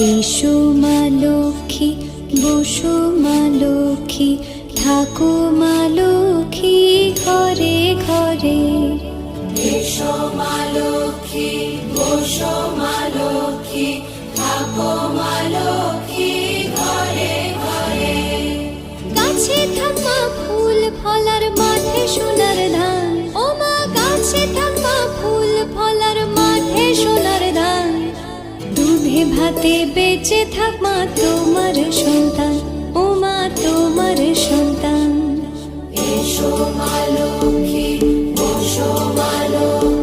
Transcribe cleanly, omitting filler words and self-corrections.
এসো মা লক্ষ্মী, বসো মা লক্ষ্মী, থাকো মা লক্ষ্মী ঘরে ঘরে। এসো মা লক্ষ্মী, বসো মা লক্ষ্মী, থাকো মা লক্ষ্মী ঘরে ঘরে। গাছে থাক মা ফুল ফলার, মাঠে সোনার ধান। ও মা গাছে থাক মা ফুল ফলার, মাঠে সোনার ধান। দুধে ভাতে বেঁচে থাক মা তোমার সন্তান, ও মা তোমার সন্তান। এসো মা লক্ষ্মী, বসো মা লক্ষ্মী,